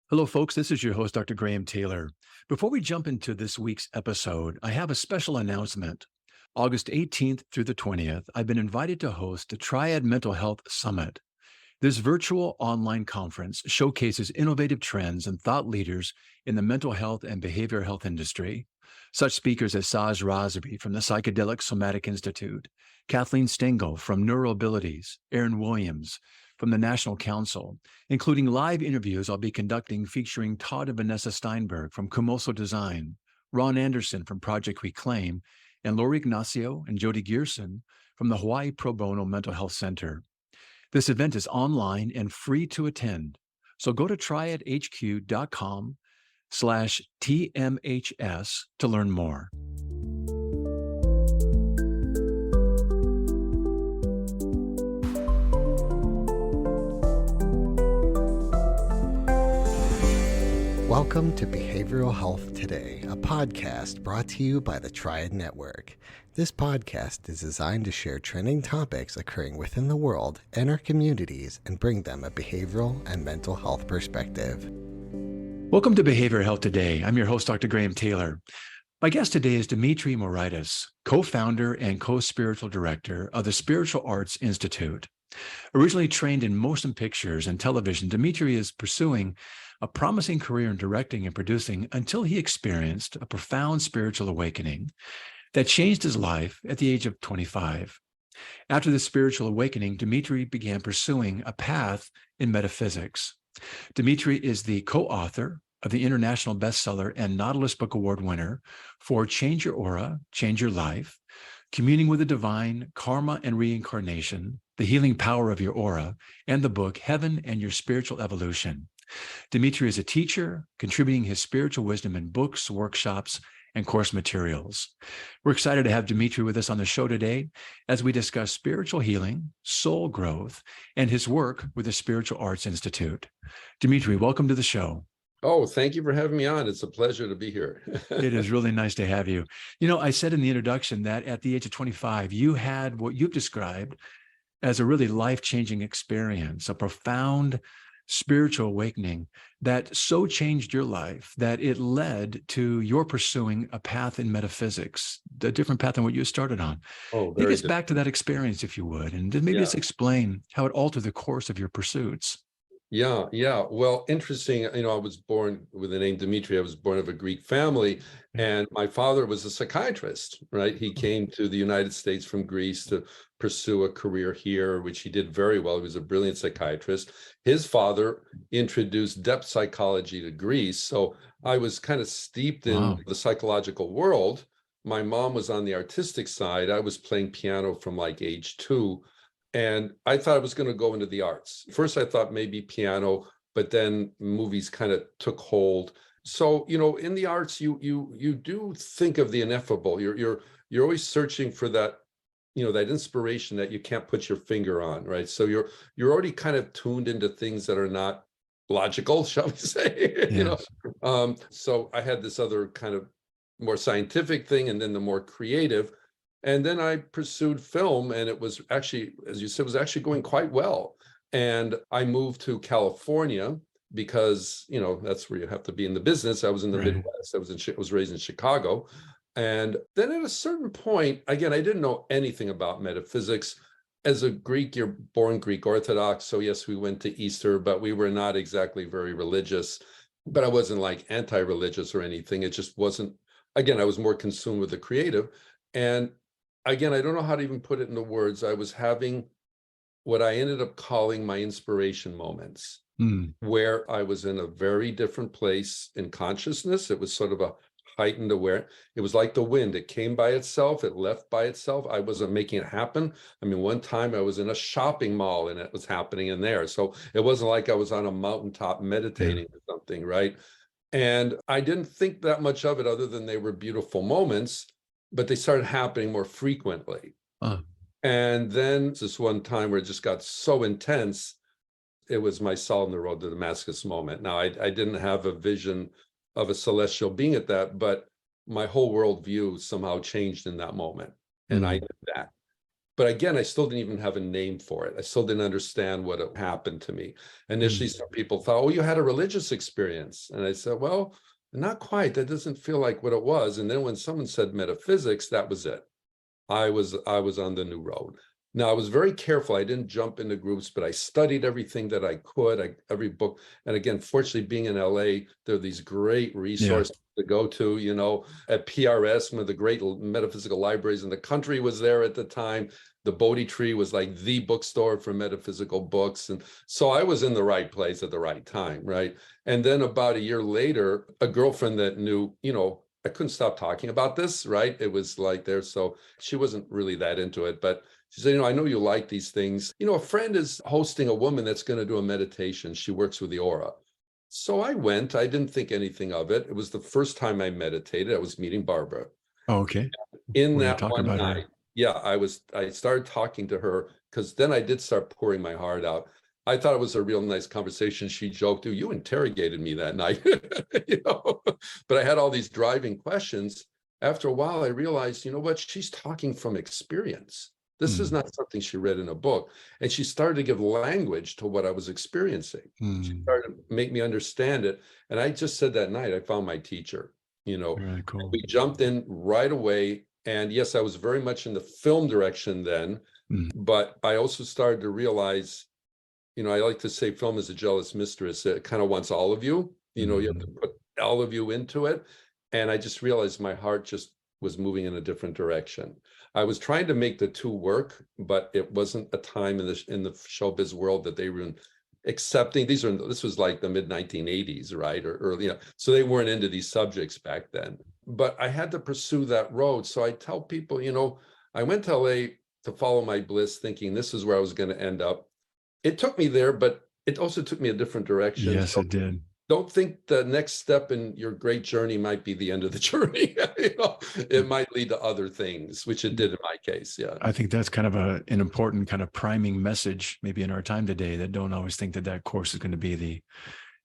Hello, folks. This is your host, Dr. Graham Taylor. Before we jump into this week's episode, I have a special announcement. August 18th through the 20th, I've been invited to host the Triad Mental Health Summit. This virtual online conference showcases innovative trends and thought leaders in the mental health and behavioral health industry. Such speakers as Saj Razvi from the Psychedelic Somatic Institute, Kathleen Stengel from Neuroabilities, Aaron Williams from the National Council, including live interviews I'll be conducting featuring Todd and Vanessa Steinberg from Kumoso Design, Ron Anderson from Project Reclaim, and Lori Ignacio and Jody Gearson from the Hawaii Pro Bono Mental Health Center. This event is online and free to attend. So go to triadhq.com/TMHS to learn more. Welcome to Behavioral Health Today, a podcast brought to you by the Triad Network. This podcast is designed to share trending topics occurring within the world and our communities and bring them a behavioral and mental health perspective. Welcome to Behavioral Health Today. I'm your host, Dr. Graham Taylor. My guest today is Dimitri Moraitis, co-founder and co-spiritual director of the Spiritual Arts Institute. Originally trained in motion pictures and television, Dimitri is pursuing a promising career in directing and producing until he experienced a profound spiritual awakening that changed his life at the age of 25. After this spiritual awakening, Dimitri began pursuing a path in metaphysics. Dimitri is the co-author of the international bestseller and Nautilus Book Award winner for Change Your Aura, Change Your Life, Communing with the Divine, Karma and Reincarnation, The Healing Power of Your Aura, and the book Heaven and Your Spiritual Evolution. Dimitri is a teacher, contributing his spiritual wisdom in books, workshops, and course materials. We're excited to have Dimitri with us on the show today as we discuss spiritual healing, soul growth, and his work with the Spiritual Arts Institute. Dimitri, welcome to the show. Oh, thank you for having me on. It's a pleasure to be here. It is really nice to have you. You know, I said in the introduction that at the age of 25, you had what you've described as a really life-changing experience, a profound spiritual awakening that so changed your life that it led to your pursuing a path in metaphysics, a different path than what you started on. Oh, Take us back to that experience, if you would, and then maybe just explain how it altered the course of your pursuits. Yeah. Well, interesting. I was born with the name Dmitri. I was born of a Greek family, and my father was a psychiatrist, right? He came to the United States from Greece to pursue a career here, which he did very well. He was a brilliant psychiatrist. His father introduced depth psychology to Greece. So I was kind of steeped in the psychological world. My mom was on the artistic side. I was playing piano from like age 2. And I thought I was going to go into the arts. First, I thought maybe piano, but then movies kind of took hold. So, in the arts, you do think of the ineffable. You're always searching for that, that inspiration that you can't put your finger on, right? So you're already kind of tuned into things that are not logical, shall we say? Yes. So I had this other kind of more scientific thing, and then the more creative. And then I pursued film, and it was actually, as you said, was actually going quite well. And I moved to California because, that's where you have to be in the business. I was in the Midwest. I was raised in Chicago. And then at a certain point, again, I didn't know anything about metaphysics. As a Greek, you're born Greek Orthodox. So yes, we went to Easter, but we were not exactly very religious. But I wasn't like anti-religious or anything. It just wasn't, again, I was more consumed with the creative. And again, I don't know how to even put it into words. I was having what I ended up calling my inspiration moments, where I was in a very different place in consciousness. It was sort of a heightened awareness. It was like the wind. It came by itself. It left by itself. I wasn't making it happen. I mean, one time I was in a shopping mall and it was happening in there. So it wasn't like I was on a mountaintop meditating or something, right? And I didn't think that much of it other than they were beautiful moments, but they started happening more frequently. And then this one time where it just got so intense, it was my Saul on the road to Damascus moment. Now, I didn't have a vision of a celestial being at that, but my whole worldview somehow changed in that moment. And I knew that. But again, I still didn't even have a name for it. I still didn't understand what had happened to me. Initially, some people thought, oh, you had a religious experience. And I said, well, not quite. That doesn't feel like what it was. And then when someone said metaphysics, that was it. I was on the new road. Now, I was very careful. I didn't jump into groups, but I studied everything that I could, every book. And again, fortunately, being in LA, there are these great resources to go to, you know, at PRS, one of the great metaphysical libraries in the country was there at the time. The Bodhi Tree was like the bookstore for metaphysical books. And so I was in the right place at the right time, right? And then about a year later, a girlfriend that knew, you know, I couldn't stop talking about this, right? It was like there. So she wasn't really that into it, but she said, you know, I know you like these things. You know, a friend is hosting a woman that's going to do a meditation. She works with the aura. So I went. I didn't think anything of it. It was the first time I meditated. I was meeting Barbara. Oh, okay. In We're that talking one about night, her. I started talking to her because then I did start pouring my heart out. I thought it was a real nice conversation. She joked, "Oh, you interrogated me that night," you know. But I had all these driving questions. After a while, I realized, you know what? She's talking from experience. This is not something she read in a book. And she started to give language to what I was experiencing. She started to make me understand it. And I just said that night, I found my teacher, you know. Very cool. We jumped in right away. And yes, I was very much in the film direction then, but I also started to realize, you know, I like to say film is a jealous mistress. It kind of wants all of you, you know, you have to put all of you into it. And I just realized my heart just was moving in a different direction. I was trying to make the two work, but it wasn't a time in the showbiz world that they were accepting. This was like the mid 1980s, right? Or early, you know, so they weren't into these subjects back then. But I had to pursue that road. So I tell people, you know, I went to LA to follow my bliss, thinking this is where I was going to end up. It took me there, but it also took me a different direction. Yes, it did. Don't think the next step in your great journey might be the end of the journey. You know, it might lead to other things, which it did in my case. Yeah. I think that's kind of an important kind of priming message, maybe in our time today, that don't always think that course is going to be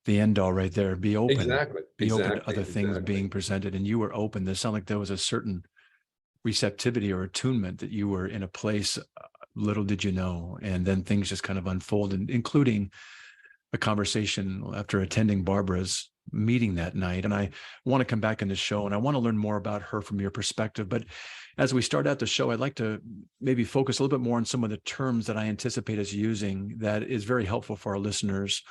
the end all right there. Be open. Exactly. Be open to other things being presented. And you were open. There sounded like there was a certain receptivity or attunement that you were in a place, little did you know, and then things just kind of unfolded, including a conversation after attending Barbara's meeting that night. And I want to come back in the show and I want to learn more about her from your perspective. But as we start out the show, I'd like to maybe focus a little bit more on some of the terms that I anticipate us using that is very helpful for our listeners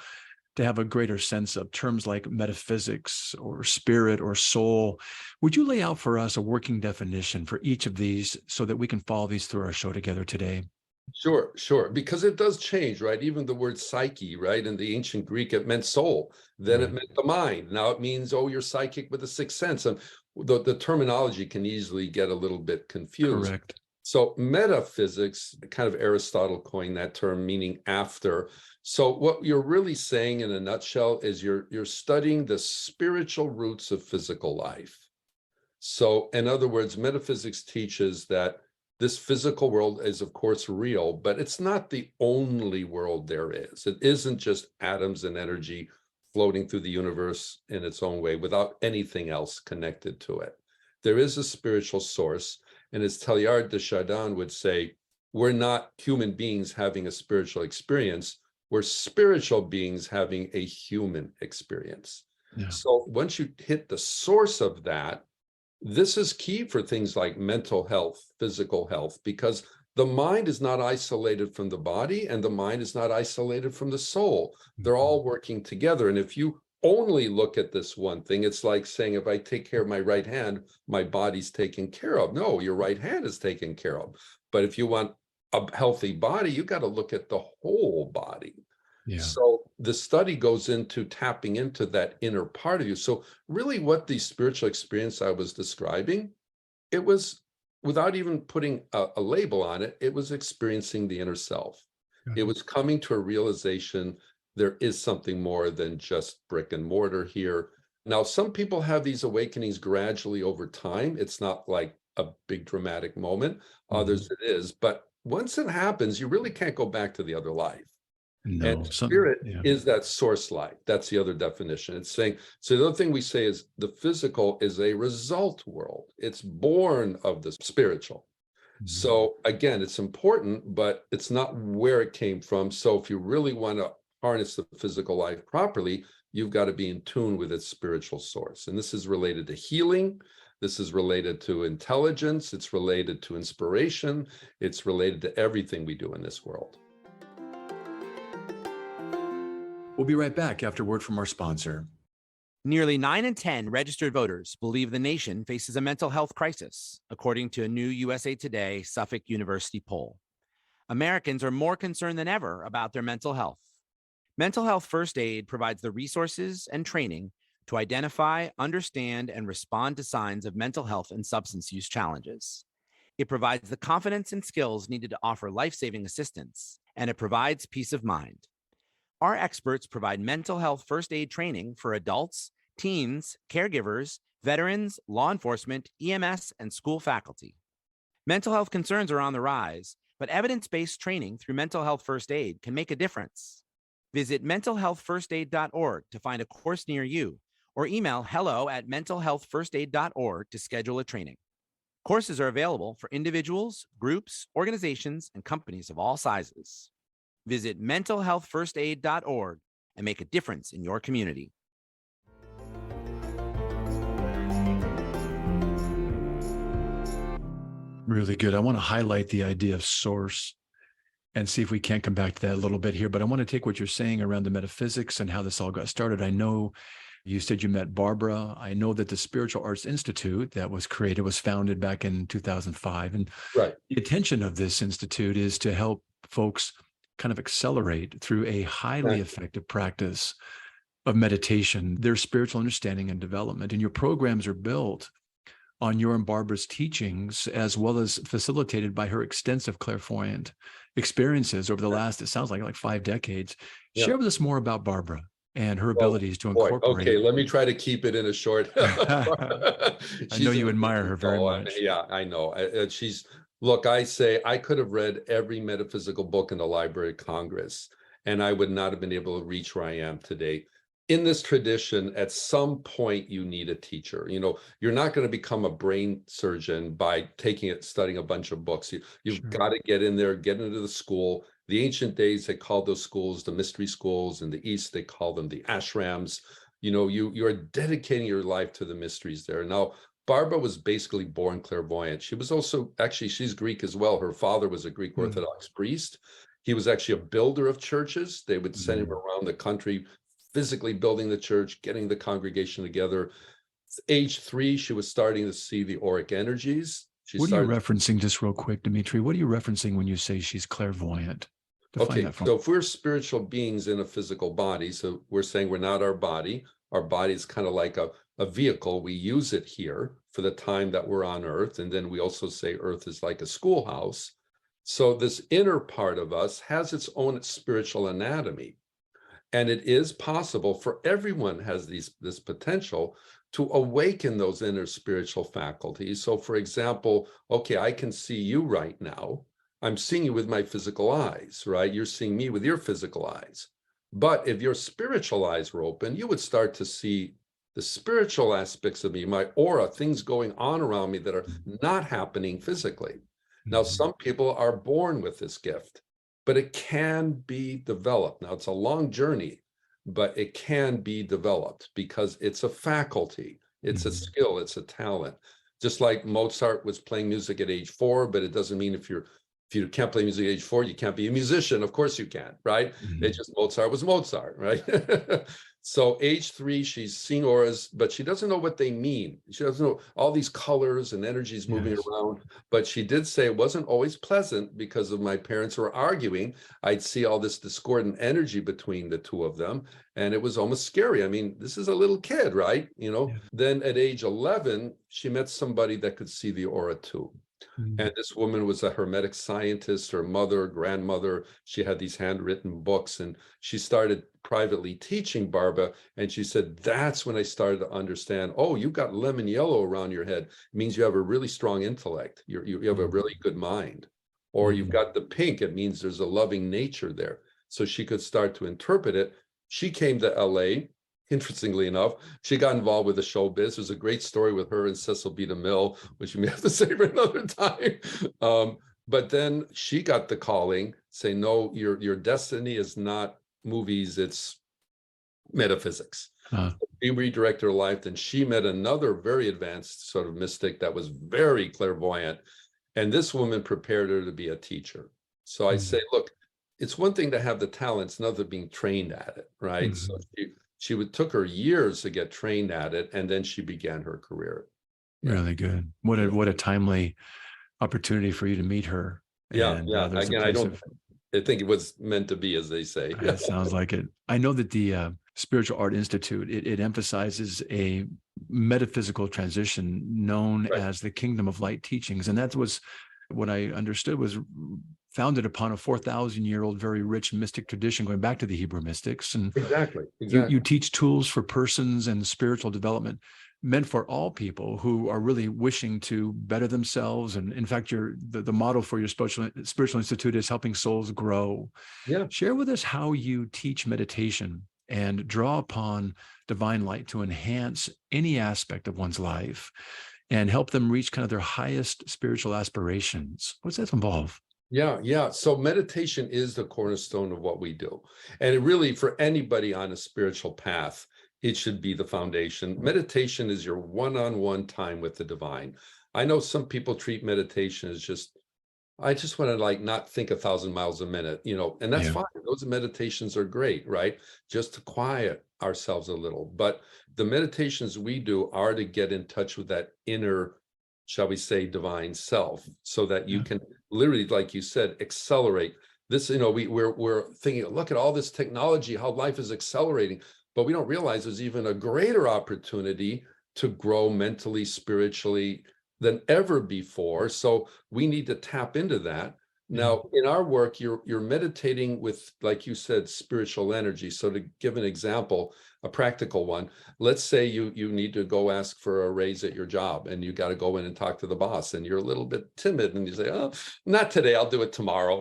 to have a greater sense of terms like metaphysics or spirit or soul. Would you lay out for us a working definition for each of these so that we can follow these through our show together today? Sure. Because it does change, right? Even the word psyche, right? In the ancient Greek, it meant soul. Then it meant the mind. Now it means, oh, you're psychic with a sixth sense. And the terminology can easily get a little bit confused. Correct. So metaphysics, kind of Aristotle coined that term, meaning after. So what you're really saying in a nutshell is you're studying the spiritual roots of physical life. So in other words, metaphysics teaches that this physical world is, of course, real, but it's not the only world there is. It isn't just atoms and energy floating through the universe in its own way without anything else connected to it. There is a spiritual source, and as Teilhard de Chardin would say, we're not human beings having a spiritual experience, we're spiritual beings having a human experience. Yeah. So once you hit the source of that, this is key for things like mental health, physical health, because the mind is not isolated from the body and the mind is not isolated from the soul. They're all working together. And if you only look at this one thing, it's like saying, if I take care of my right hand, my body's taken care of. No, your right hand is taken care of. But if you want a healthy body, you got to look at the whole body. Yeah. So the study goes into tapping into that inner part of you. So really what the spiritual experience I was describing, it was, without even putting a label on it, it was experiencing the inner self. Mm-hmm. It was coming to a realization there is something more than just brick and mortar here. Now, some people have these awakenings gradually over time. It's not like a big dramatic moment. Mm-hmm. Others it is. But once it happens, you really can't go back to the other life. No, and spirit is that source light. That's the other definition. It's saying, so the other thing we say is the physical is a result world. It's born of the spiritual. So again, it's important, but it's not where it came from. So if you really want to harness the physical life properly, you've got to be in tune with its spiritual source. And this is related to healing. This is related to intelligence. It's related to inspiration. It's related to everything we do in this world. We'll be right back after word from our sponsor. Nearly 9 in 10 registered voters believe the nation faces a mental health crisis, according to a new USA Today Suffolk University poll. Americans are more concerned than ever about their mental health. Mental Health First Aid provides the resources and training to identify, understand, and respond to signs of mental health and substance use challenges. It provides the confidence and skills needed to offer life-saving assistance, and it provides peace of mind. Our experts provide mental health first aid training for adults, teens, caregivers, veterans, law enforcement, EMS, and school faculty. Mental health concerns are on the rise, but evidence-based training through mental health first aid can make a difference. Visit mentalhealthfirstaid.org to find a course near you, or email hello@mentalhealthfirstaid.org to schedule a training. Courses are available for individuals, groups, organizations, and companies of all sizes. Visit mentalhealthfirstaid.org and make a difference in your community. Really good. I want to highlight the idea of source and see if we can't come back to that a little bit here. But I want to take what you're saying around the metaphysics and how this all got started. I know you said you met Barbara. I know that the Spiritual Arts Institute that was created was founded back in 2005. And Right. the intention of this institute is to help folks kind of accelerate through a highly effective practice of meditation, their spiritual understanding and development. And your programs are built on your and Barbara's teachings, as well as facilitated by her extensive clairvoyant experiences over the last, it sounds like 5 decades. Yeah. Share with us more about Barbara and her abilities to incorporate. Okay, let me try to keep it in a short. I know you admire her very much. Yeah, I know. Look, I say I could have read every metaphysical book in the Library of Congress, and I would not have been able to reach where I am today. In this tradition, at some point, you need a teacher. You're not going to become a brain surgeon by studying a bunch of books. You've got to get in there, get into the school. The ancient days, they called those schools the mystery schools. In the East, they call them the ashrams. You're dedicating your life to the mysteries there. Now, Barbara was basically born clairvoyant. She was also, actually, she's Greek as well. Her father was a Greek Orthodox priest. He was actually a builder of churches. They would send him around the country, physically building the church, getting the congregation together. Age 3, she was starting to see the auric energies. What are you referencing, just real quick, Dimitri? What are you referencing when you say she's clairvoyant? Okay, so if we're spiritual beings in a physical body, so we're saying we're not our body. Our body is kind of like a vehicle. We use it here for the time that we're on Earth. And then we also say Earth is like a schoolhouse. So this inner part of us has its own spiritual anatomy. And it is possible for everyone has this potential to awaken those inner spiritual faculties. So for example, okay, I can see you right now. I'm seeing you with my physical eyes, right? You're seeing me with your physical eyes. But if your spiritual eyes were open, you would start to see the spiritual aspects of me, my aura, things going on around me that are not happening physically. Now, some people are born with this gift, but it can be developed. Now, it's a long journey, but it can be developed because it's a faculty, it's a skill, it's a talent. Just like Mozart was playing music at age 4, but it doesn't mean if you can't play music at age 4, you can't be a musician. Of course you can, right? It's just Mozart was Mozart, right? So age 3, she's seeing auras, but she doesn't know what they mean. She doesn't know all these colors and energies moving around. But she did say it wasn't always pleasant because of my parents were arguing. I'd see all this discordant energy between the two of them. And it was almost scary. I mean, this is a little kid, right? Then at age 11, she met somebody that could see the aura too. And this woman was a hermetic scientist, her mother, grandmother. She had these handwritten books, and she started privately teaching Barbara. And she said, that's when I started to understand, oh, you've got lemon yellow around your head. It means you have a really strong intellect. You have a really good mind. Or you've got the pink. It means there's a loving nature there. So she could start to interpret it. She came to LA. interestingly enough, she got involved with the showbiz. There's a great story with her and Cecil B. DeMille, which you may have to say for another time. But then she got the calling, saying, no, your destiny is not movies, it's metaphysics. She redirected her life. Then she met another very advanced sort of mystic that was very clairvoyant. And this woman prepared her to be a teacher. So I say, look, it's one thing to have the talent, it's another being trained at it, right? So she took her years to get trained at it, and then she began her career. Really good. What a timely opportunity for you to meet her. And, Again, I think it was meant to be, as they say. It sounds like it. I know that the Spiritual Art Institute, it emphasizes a metaphysical transition known as the Kingdom of Light teachings. And that was what I understood was founded upon a 4,000-year-old, very rich mystic tradition going back to the Hebrew mystics. And exactly. You teach tools for persons and spiritual development meant for all people who are really wishing to better themselves. And in fact, the motto for your spiritual institute is helping souls grow. Yeah. Share with us how you teach meditation and draw upon divine light to enhance any aspect of one's life and help them reach kind of their highest spiritual aspirations. What's that involve? Yeah. So meditation is the cornerstone of what we do. And it really, for anybody on a spiritual path, it should be the foundation. Meditation is your one-on-one time with the divine. I know some people treat meditation as I just want to like not think 1,000 miles a minute, and that's fine. Those meditations are great, right? Just to quiet ourselves a little. But the meditations we do are to get in touch with that inner, shall we say, divine self, so that you can literally, like you said, accelerate this. We're thinking, look at all this technology, how life is accelerating. But we don't realize there's even a greater opportunity to grow mentally, spiritually than ever before. So we need to tap into that. Now, in our work, you're meditating with, like you said, spiritual energy. So to give an example, a practical one, let's say you need to go ask for a raise at your job, and you got to go in and talk to the boss, and you're a little bit timid, and you say, oh, not today, I'll do it tomorrow.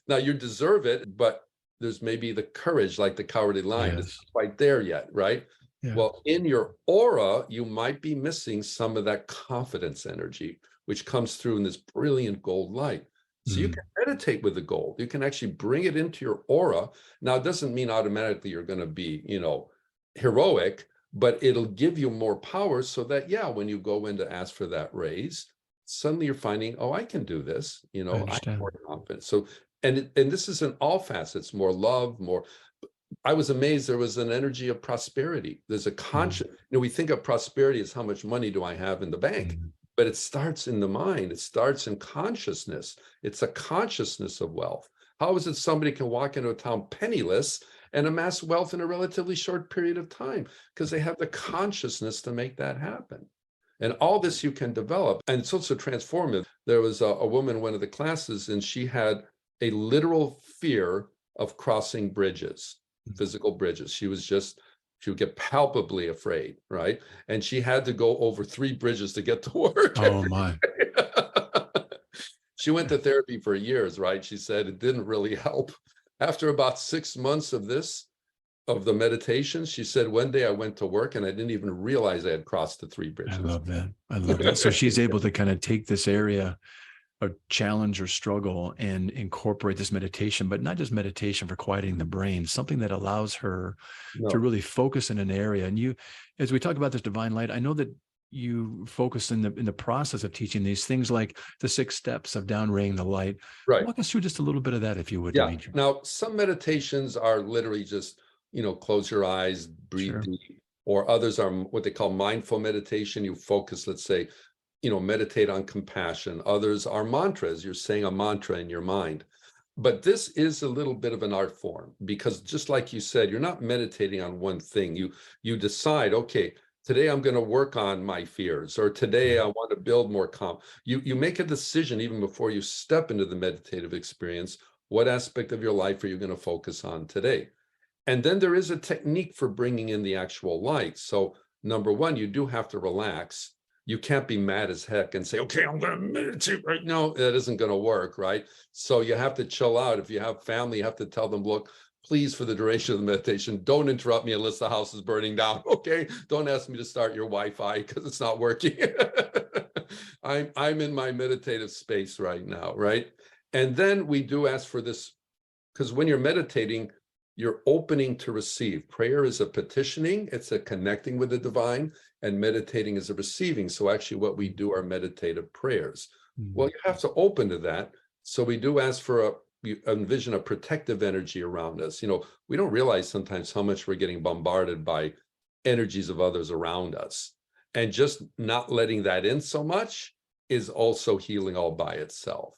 Now you deserve it, but there's maybe the courage, like the cowardly lion, it's not quite there yet, right? Yeah. Well, in your aura, you might be missing some of that confidence energy, which comes through in this brilliant gold light. So you can meditate with the gold. You can actually bring it into your aura. Now, it doesn't mean automatically you're going to be, heroic, but it'll give you more power so that, when you go in to ask for that raise, suddenly you're finding, oh, I can do this, I'm more confident. So, and this is in all facets, more love, more. I was amazed there was an energy of prosperity. There's a conscious, we think of prosperity as how much money do I have in the bank, but it starts in the mind. It starts in consciousness. It's a consciousness of wealth. How is it somebody can walk into a town penniless and amass wealth in a relatively short period of time? Because they have the consciousness to make that happen. And all this you can develop. And it's also transformative. There was a woman in one of the classes, and she had a literal fear of crossing bridges, physical bridges. She would get palpably afraid, right? And she had to go over 3 bridges to get to work. Oh my. She went to therapy for years, right? She said it didn't really help. After about 6 months of the meditation, she said, one day I went to work and I didn't even realize I had crossed the 3 bridges. I love that. So she's able to kind of take this area a challenge or struggle and incorporate this meditation, but not just meditation for quieting the brain, something that allows her to really focus in an area. And as we talk about this divine light, I know that you focus in the process of teaching these things like the 6 steps of downraying the light. Right. Walk us through just a little bit of that, if you would. Yeah. Dimitri. Now, some meditations are literally just, close your eyes, breathe deep, or others are what they call mindful meditation. You focus, let's say, meditate on compassion. Others are mantras. You're saying a mantra in your mind. But this is a little bit of an art form, because just like you said, you're not meditating on one thing. You decide, okay, today I'm going to work on my fears, or today I want to build more calm. You make a decision even before you step into the meditative experience. What aspect of your life are you going to focus on today? And then there is a technique for bringing in the actual light. So number one, you do have to relax. You can't be mad as heck and say, okay, I'm going to meditate right now. That isn't going to work, right? So you have to chill out. If you have family, you have to tell them, look, please, for the duration of the meditation, don't interrupt me unless the house is burning down. Okay, don't ask me to start your Wi-Fi because it's not working. I'm in my meditative space right now, right? And then we do ask for this, because when you're meditating, you're opening to receive. Prayer is a petitioning, it's a connecting with the divine, and meditating is a receiving. So actually what we do are meditative prayers. Well, you have to open to that. So we do ask for you envision a protective energy around us. We don't realize sometimes how much we're getting bombarded by energies of others around us. And just not letting that in so much is also healing all by itself.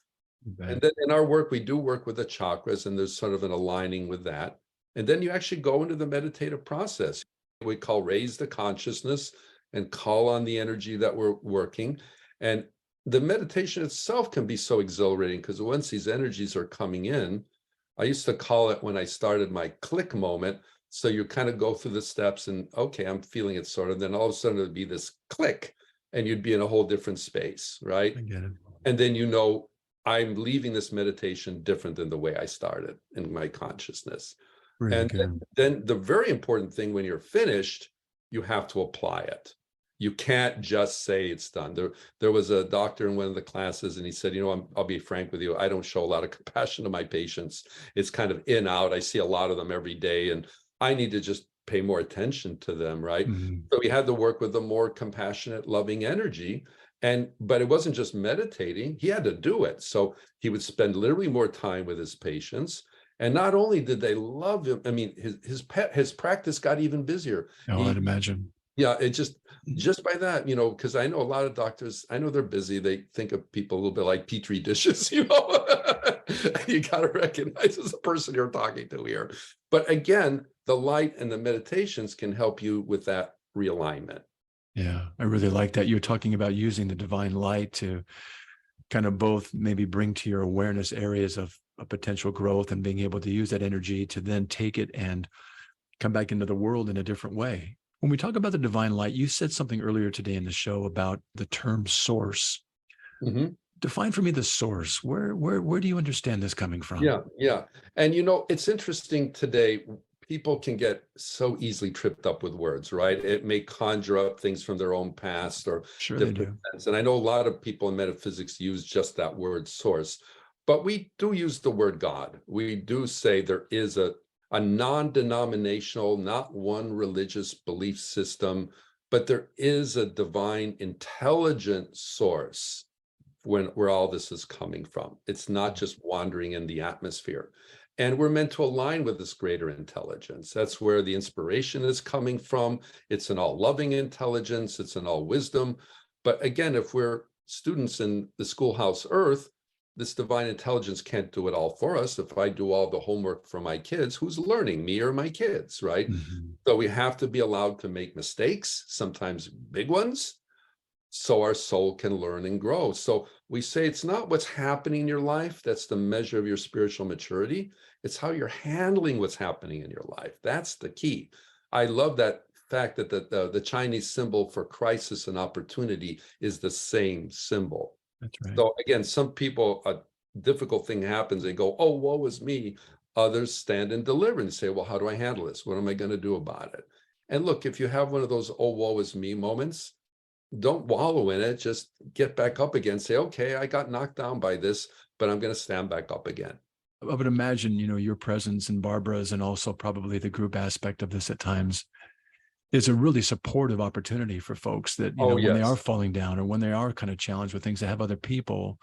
And then in our work, we do work with the chakras, and there's sort of an aligning with that. And then you actually go into the meditative process. We call raise the consciousness and call on the energy that we're working. And the meditation itself can be so exhilarating because once these energies are coming in, I used to call it when I started my click moment. So you kind of go through the steps and, okay, I'm feeling it sort of, then all of a sudden it'd be this click and you'd be in a whole different space, right? I get it. And then, I'm leaving this meditation different than the way I started in my consciousness. Really And good. then the very important thing when you're finished, you have to apply it. You can't just say it's done. There was a doctor in one of the classes, and he said, I'll be frank with you, I don't show a lot of compassion to my patients. It's kind of in, out. I see a lot of them every day, and I need to just pay more attention to them, right? So we had to work with a more compassionate, loving energy. But it wasn't just meditating, he had to do it. So he would spend literally more time with his patients. And not only did they love him, I mean, his practice got even busier. I'd imagine. Yeah, it just by that, because I know a lot of doctors, I know they're busy. They think of people a little bit like Petri dishes, You got to recognize as a person you're talking to here. But again, the light and the meditations can help you with that realignment. Yeah, I really like that. You're talking about using the divine light to kind of both maybe bring to your awareness areas of potential growth and being able to use that energy to then take it and come back into the world in a different way. When we talk about the divine light, you said something earlier today in the show about the term source. Define for me the source. Where do you understand this coming from? Yeah. And it's interesting today. People can get so easily tripped up with words, right? It may conjure up things from their own past or Sure they do. sense. And I know a lot of people in metaphysics use just that word source, but we do use the word God. We do say there is a non-denominational, not one religious belief system, but there is a divine intelligent source where all this is coming from. It's not just wandering in the atmosphere. And we're meant to align with this greater intelligence. That's where the inspiration is coming from. It's an all-loving intelligence. It's an all-wisdom. But again, if we're students in the schoolhouse earth, this divine intelligence can't do it all for us. If I do all the homework for my kids, who's learning, me or my kids, right? So we have to be allowed to make mistakes, sometimes big ones, so our soul can learn and grow. So we say it's not what's happening in your life that's the measure of your spiritual maturity. It's how you're handling what's happening in your life. That's the key. I love that fact that the Chinese symbol for crisis and opportunity is the same symbol. That's right. So again, some people, a difficult thing happens, they go, oh, woe is me. Others stand and deliver and say, well, how do I handle this? What am I going to do about it? And look, if you have one of those, oh, woe is me moments, don't wallow in it. Just get back up again. Say, okay, I got knocked down by this, but I'm going to stand back up again. I would imagine, your presence and Barbara's and also probably the group aspect of this at times is a really supportive opportunity for folks that, when they are falling down or when they are kind of challenged with things, to have other people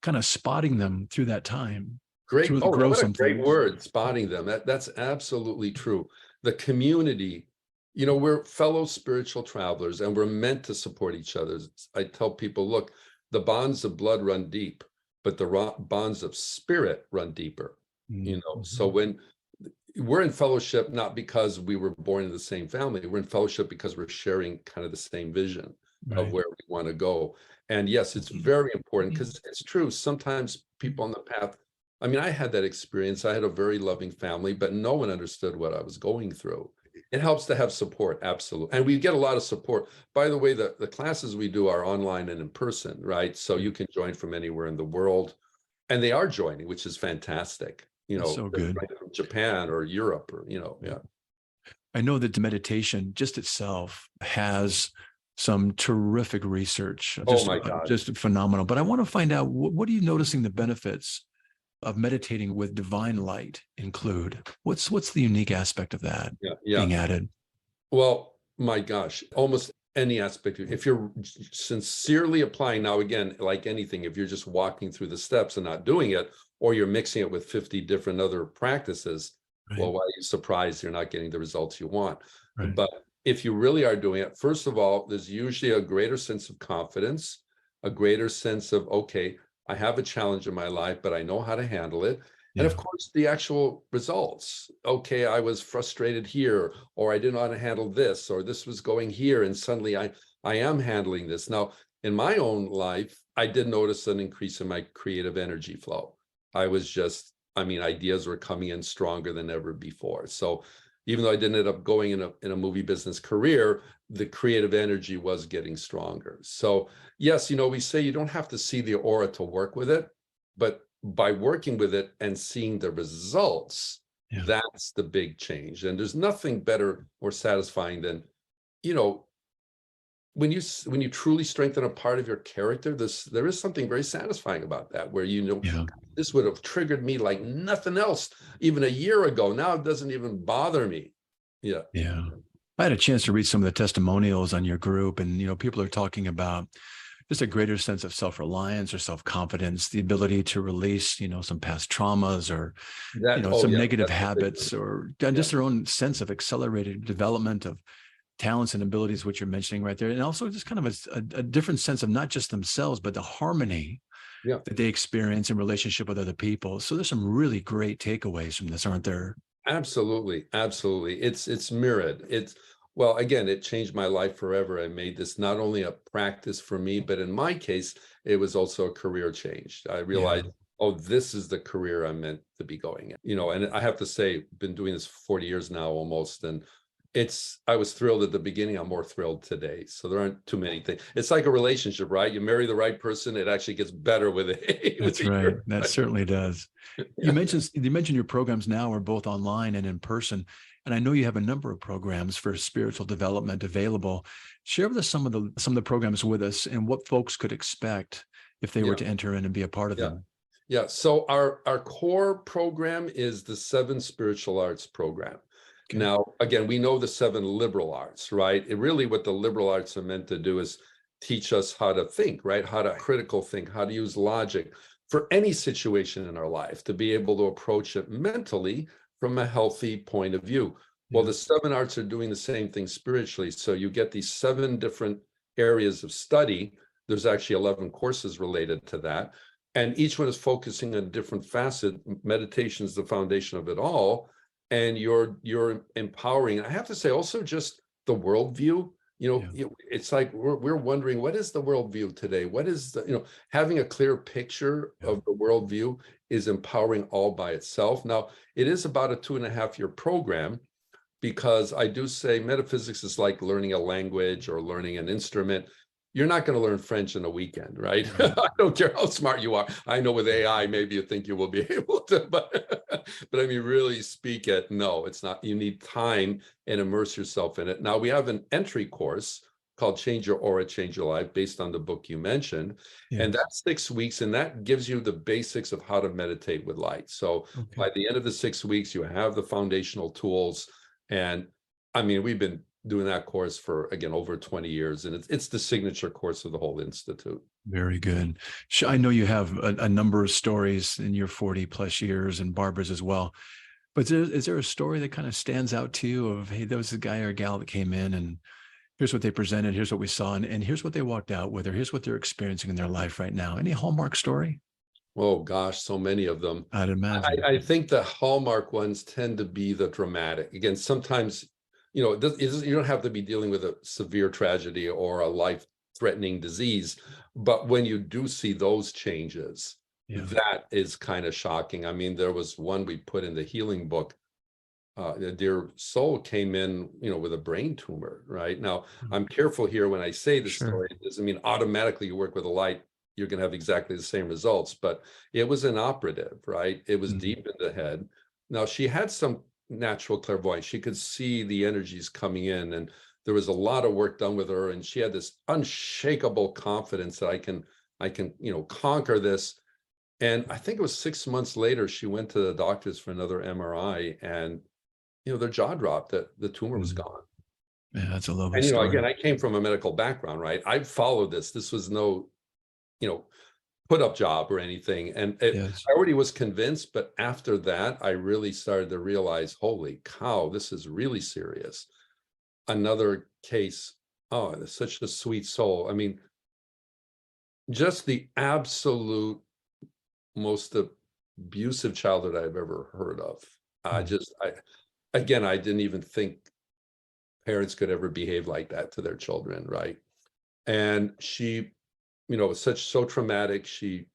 kind of spotting them through that time. Great. Oh, what a great word, spotting them. That's absolutely true. The community, we're fellow spiritual travelers and we're meant to support each other. I tell people, look, the bonds of blood run deep, but the bonds of spirit run deeper. So when we're in fellowship, not because we were born in the same family, we're in fellowship because we're sharing kind of the same vision of where we want to go. And yes, it's very important because it's true. Sometimes people on the path, I mean, I had that experience. I had a very loving family, but no one understood what I was going through. It helps to have support, absolutely. And we get a lot of support. By the way, the classes we do are online and in person, right? So you can join from anywhere in the world. And they are joining, which is fantastic. That's so good. right from Japan or Europe or, yeah. I know that the meditation just itself has some terrific research, Oh my God. just phenomenal. But I want to find out, what are you noticing the benefits of meditating with divine light include? What's the unique aspect of that being added? Well, my gosh, almost any aspect. If you're sincerely applying, now again, like anything, if you're just walking through the steps and not doing it, or you're mixing it with 50 different other practices, well, why are you surprised you're not getting the results you want? Right. But if you really are doing it, first of all, there's usually a greater sense of confidence, a greater sense of, okay, I have a challenge in my life, but I know how to handle it. And of course, the actual results. Okay, I was frustrated here, or I didn't know how to handle this, or this was going here, and suddenly I am handling this. Now, in my own life, I did notice an increase in my creative energy flow. I was just, ideas were coming in stronger than ever before. So even though I didn't end up going in a movie business career, the creative energy was getting stronger. So yes, we say you don't have to see the aura to work with it, but by working with it and seeing the results, that's the big change. And there's nothing better or satisfying than, when you truly strengthen a part of your character, there is something very satisfying about that, where this would have triggered me like nothing else even a year ago. Now it doesn't even bother me. Yeah. I had a chance to read some of the testimonials on your group, and people are talking about just a greater sense of self-reliance or self-confidence, the ability to release, some past traumas or, some negative habits, or just their own sense of accelerated development of talents and abilities, which you're mentioning right there. And also just kind of a different sense of not just themselves, but the harmony that they experience in relationship with other people. So there's some really great takeaways from this, aren't there? Absolutely. Absolutely. It's mirrored. Well, again, it changed my life forever. I made this not only a practice for me, but in my case, it was also a career change. I realized, oh, this is the career I'm meant to be going in. And I have to say, been doing this for 40 years now almost. And I was thrilled at the beginning. I'm more thrilled today. So there aren't too many things. It's like a relationship, right? You marry the right person, it actually gets better with it. That's right. That certainly does. You mentioned your programs now are both online and in person. And I know you have a number of programs for spiritual development available. Share with us some of the programs with us and what folks could expect if they were to enter in and be a part of them. Yeah. So our core program is the 7 Spiritual Arts program. Okay. Now, again, we know the 7 liberal arts, right? Really what the liberal arts are meant to do is teach us how to think, right? How to critical think, how to use logic for any situation in our life, to be able to approach it mentally from a healthy point of view. Well, the 7 arts are doing the same thing spiritually. So you get these 7 different areas of study. There's actually 11 courses related to that. And each one is focusing on a different facet. Meditation is the foundation of it all. And you're empowering. And I have to say also just the worldview, it's like we're wondering, what is the worldview today? What is having a clear picture of the worldview is empowering all by itself. Now, it is about a 2.5-year program, because I do say metaphysics is like learning a language or learning an instrument. You're not going to learn French in a weekend, right? I don't care how smart you are. I know with AI, maybe you think you will be able to, but really speak it. No, it's not. You need time and immerse yourself in it. Now, we have an entry course called Change Your Aura, Change Your Life, based on the book you mentioned. And that's 6 weeks, and that gives you the basics of how to meditate with light. So by the end of the 6 weeks, you have the foundational tools. And we've been doing that course for, again, over 20 years. And it's the signature course of the whole institute. Very good. I know you have a number of stories in your 40 plus years, and Barbara's as well. But is there a story that kind of stands out to you of, hey, there was a guy or a gal that came in and here's what they presented, here's what we saw, and here's what they walked out with, or here's what they're experiencing in their life right now? Any hallmark story? Oh gosh, so many of them. I'd imagine. I think the hallmark ones tend to be the dramatic. Again, sometimes, you don't have to be dealing with a severe tragedy or a life-threatening disease, but when you do see those changes, that is kind of shocking. There was one we put in the healing book. A dear soul came in, with a brain tumor. Right now, I'm careful here when I say this story. It doesn't mean automatically you work with a light you're going to have exactly the same results. But it was inoperative, right? It was deep in the head. Now, she had some natural clairvoyance. She could see the energies coming in, and there was a lot of work done with her. And she had this unshakable confidence that I can, conquer this. And I think it was 6 months later, she went to the doctors for another MRI, and, their jaw dropped, that the tumor was gone. Yeah, that's a lovely And, story. again, I came from a medical background, right? I followed this. This was no, put up job or anything. And Yes. I already was convinced, but after that, I really started to realize, holy cow, this is really serious. Another case, oh, it's such a sweet soul. I mean, just the absolute most abusive childhood I've ever heard of. I didn't even think parents could ever behave like that to their children, right? And she, was so traumatic. She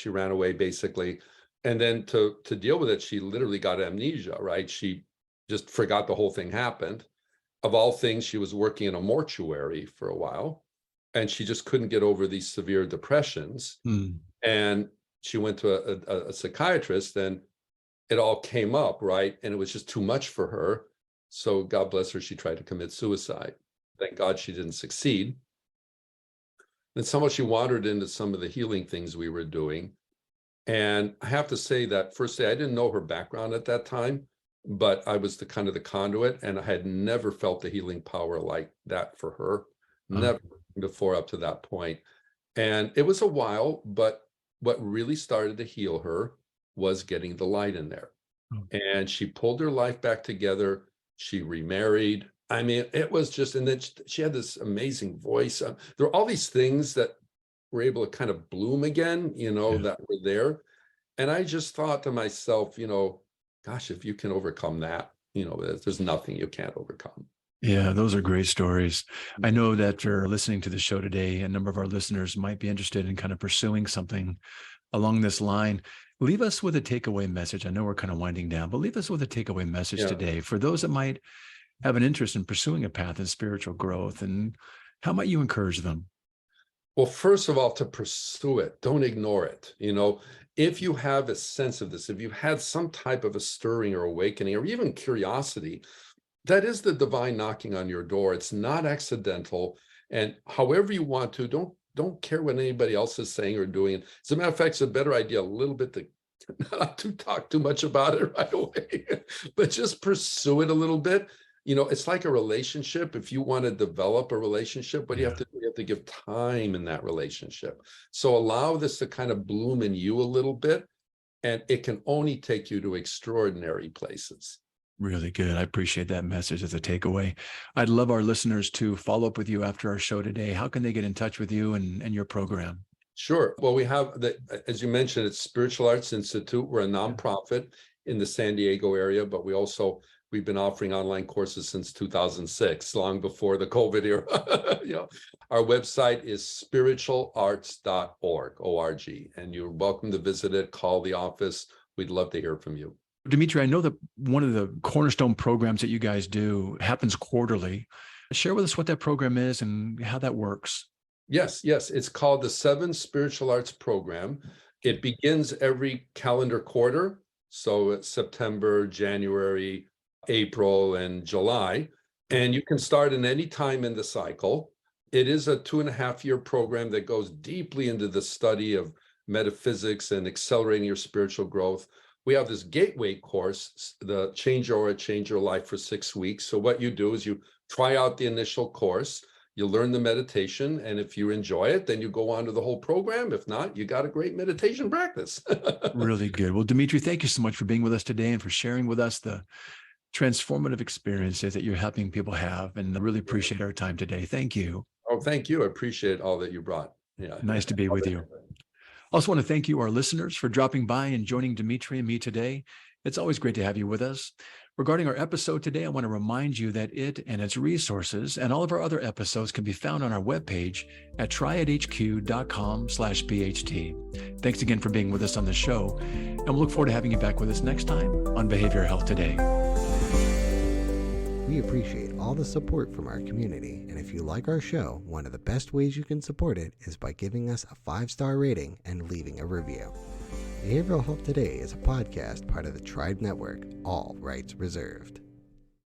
ran away, basically. And then to deal with it, she literally got amnesia, right? She just forgot the whole thing happened. Of all things, she was working in a mortuary for a while, and she just couldn't get over these severe depressions. And she went to a psychiatrist, and it all came up, right? And it was just too much for her. So God bless her, she tried to commit suicide. Thank God she didn't succeed. And somehow she wandered into some of the healing things we were doing. And I have to say that first day, I didn't know her background at that time, but I was the conduit, and I had never felt the healing power like that for her, never before up to that point. And it was a while, but what really started to heal her was getting the light in there. And she pulled her life back together. She remarried. I mean, it was just, and then she had this amazing voice. There were all these things that were able to kind of bloom again, that were there. And I just thought to myself, gosh, if you can overcome that, there's nothing you can't overcome. Yeah, those are great stories. I know that for listening to the show today, a number of our listeners might be interested in kind of pursuing something along this line. Leave us with a takeaway message. I know we're kind of winding down, but leave us with a takeaway message today for those that might have an interest in pursuing a path in spiritual growth. And how might you encourage them? Well, first of all, to pursue it, don't ignore it. If you have a sense of this, if you had some type of a stirring or awakening, or even curiosity, that is the divine knocking on your door. It's not accidental. And however you want to, don't care what anybody else is saying or doing. As a matter of fact, it's a better idea a little bit to not to talk too much about it right away, but just pursue it a little bit. It's like a relationship. If you want to develop a relationship, what you have to give time in that relationship. So allow this to kind of bloom in you a little bit, and it can only take you to extraordinary places. Really good. I appreciate that message as a takeaway. I'd love our listeners to follow up with you after our show today. How can they get in touch with you and your program? Sure. Well, we have, as you mentioned, it's Spiritual Arts Institute. We're a nonprofit in the San Diego area, but we've been offering online courses since 2006, long before the COVID era. Our website is spiritualarts.org, O-R-G, and you're welcome to visit it, call the office. We'd love to hear from you. Dmitri, I know that one of the cornerstone programs that you guys do happens quarterly. Share with us what that program is and how that works. Yes. It's called the 7 Spiritual Arts Program. It begins every calendar quarter. So it's September, January, April, and July. And you can start at any time in the cycle. It is a 2.5-year program that goes deeply into the study of metaphysics and accelerating your spiritual growth. We have this gateway course, the Change Your Aura, Change Your Life, for 6 weeks. So what you do is you try out the initial course, you learn the meditation, and if you enjoy it, then you go on to the whole program. If not, you got a great meditation practice. Really good. Well, Dmitri, thank you so much for being with us today and for sharing with us the transformative experiences that you're helping people have. And I really appreciate our time today. Thank you. Oh, thank you. I appreciate all that you brought. Yeah. Nice to be with you. I also want to thank you, our listeners, for dropping by and joining Dmitri and me today. It's always great to have you with us. Regarding our episode today, I want to remind you that it and its resources and all of our other episodes can be found on our webpage at triadhq.com/BHT. Thanks again for being with us on the show, and we'll look forward to having you back with us next time on Behavioral Health Today. We appreciate all the support from our community, and if you like our show, one of the best ways you can support it is by giving us a 5-star rating and leaving a review. Behavioral Health Today is a podcast part of the Tribe Network, all rights reserved.